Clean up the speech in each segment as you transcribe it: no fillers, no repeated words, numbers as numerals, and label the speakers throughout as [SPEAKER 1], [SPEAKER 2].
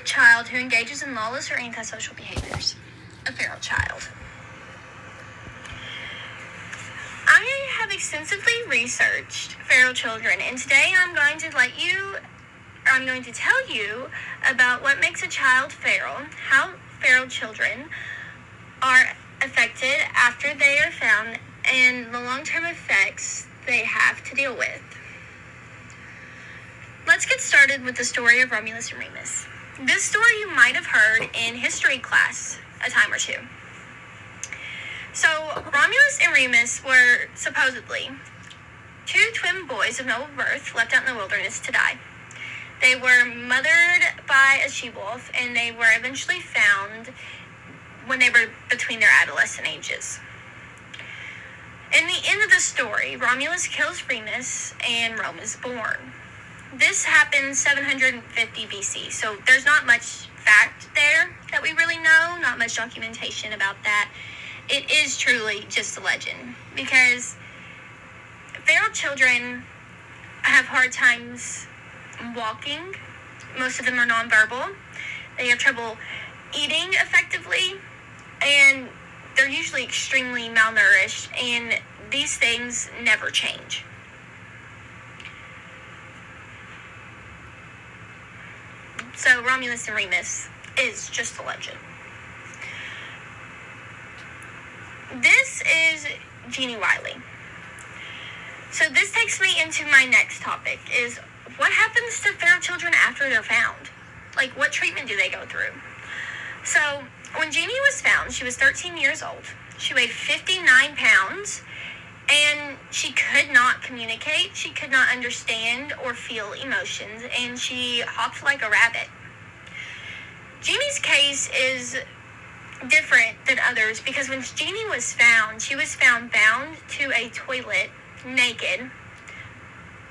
[SPEAKER 1] child who engages in lawless or antisocial behaviors. A feral child. I have extensively researched feral children, and today I'm going to tell you about what makes a child feral, how feral children are affected after they are found, and the long-term effects they have to deal with. Let's get started with the story of Romulus and Remus. This story you might have heard in history class a time or two. So, Romulus and Remus were supposedly two twin boys of noble birth left out in the wilderness to die. They were mothered by a she-wolf, and they were eventually found when they were between their adolescent ages. In the end of the story, Romulus kills Remus, and Rome is born. This happened 750 BC, so there's not much fact there that we really know, not much documentation about that. It is truly just a legend, because feral children have hard times walking. Most of them are nonverbal. They have trouble eating effectively, and they're usually extremely malnourished, and these things never change. So Romulus and Remus is just a legend. This is Jeannie Wiley. So this takes me into my next topic, is what happens to feral children after they're found? Like, what treatment do they go through? So when Jeannie was found, she was 13 years old. She weighed 59 pounds, and she could not communicate. She could not understand or feel emotions, and she hopped like a rabbit. Jeannie's case is different than others because when Jeannie was found, she was found bound to a toilet, naked,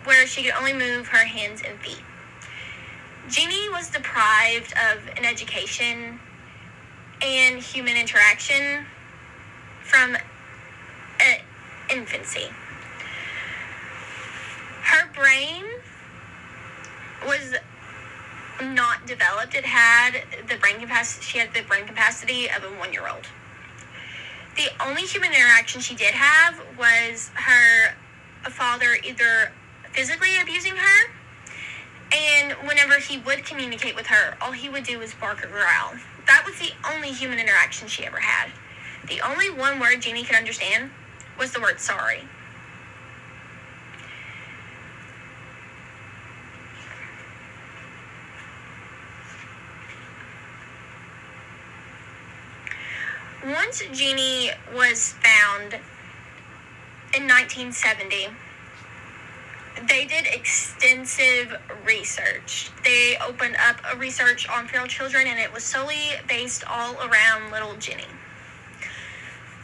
[SPEAKER 1] where she could only move her hands and feet. Jeannie was deprived of an education and human interaction from infancy. Her brain was not developed. She had the brain capacity of a 1-year-old. The only human interaction she did have was her father either physically abusing her, and whenever he would communicate with her, all he would do was bark or growl. That was the only human interaction she ever had. The only one word Jeannie could understand was the word sorry. Once Jeannie was found in 1970, they did extensive research. They opened up a research on feral children, and it was solely based all around little Jenny.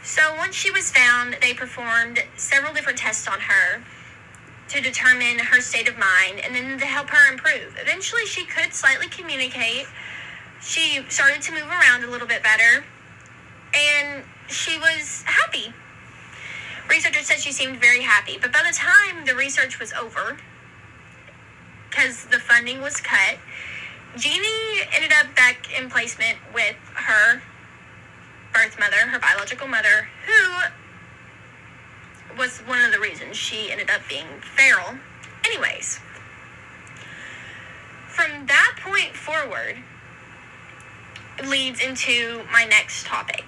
[SPEAKER 1] So once she was found, they performed several different tests on her to determine her state of mind and then to help her improve. Eventually, she could slightly communicate. She started to move around a little bit better, and she was happy. Researchers said she seemed very happy, but by the time the research was over, because the funding was cut, Jeannie ended up back in placement with her birth mother, her biological mother, who was one of the reasons she ended up being feral. Anyways, from that point forward leads into my next topic,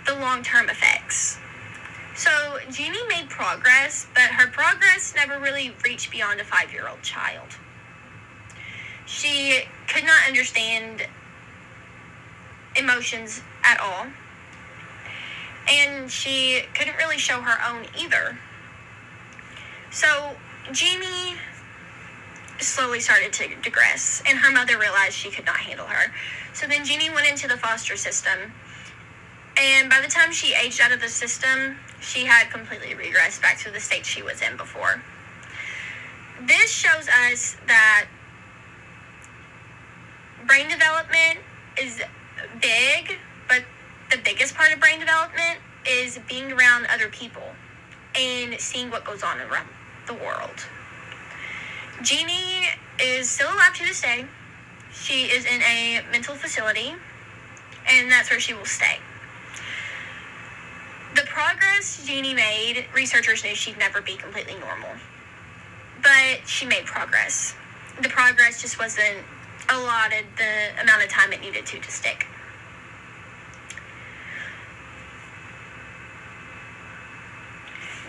[SPEAKER 1] the long-term effects. So Jeannie made progress, but her progress never really reached beyond a 5-year-old child. She could not understand emotions at all, and she couldn't really show her own either. So Jeannie slowly started to digress, and her mother realized she could not handle her. So then Jeannie went into the foster system, and by the time she aged out of the system, she had completely regressed back to the state she was in before. This shows us that brain development is big, but the biggest part of brain development is being around other people and seeing what goes on around the world. Jeannie is still alive to this day. She is in a mental facility, and that's where she will stay. The progress Jeannie made, researchers knew she'd never be completely normal. But she made progress. The progress just wasn't allotted the amount of time it needed to stick.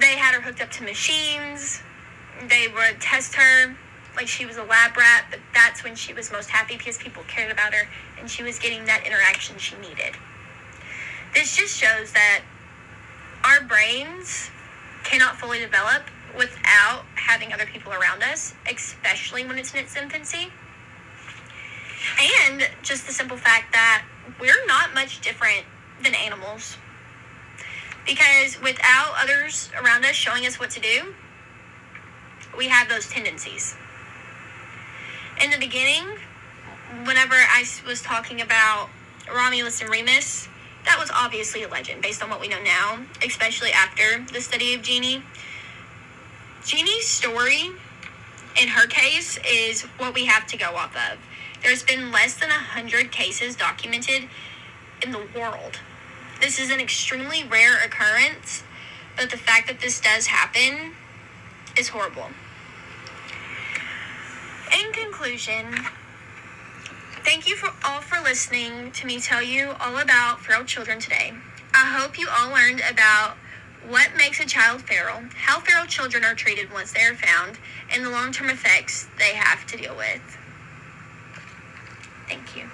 [SPEAKER 1] They had her hooked up to machines. They would test her like she was a lab rat, but that's when she was most happy because people cared about her and she was getting that interaction she needed. This just shows that our brains cannot fully develop without having other people around us, especially when it's in its infancy. And just the simple fact that we're not much different than animals. Because without others around us showing us what to do, we have those tendencies. In the beginning, whenever I was talking about Romulus and Remus, that was obviously a legend based on what we know now, especially after the study of Jeannie. Jeannie's story, in her case, is what we have to go off of. There's been less than 100 cases documented in the world. This is an extremely rare occurrence, but the fact that this does happen is horrible. In conclusion, thank you all for listening to me tell you all about feral children today. I hope you all learned about what makes a child feral, how feral children are treated once they are found, and the long-term effects they have to deal with. Thank you.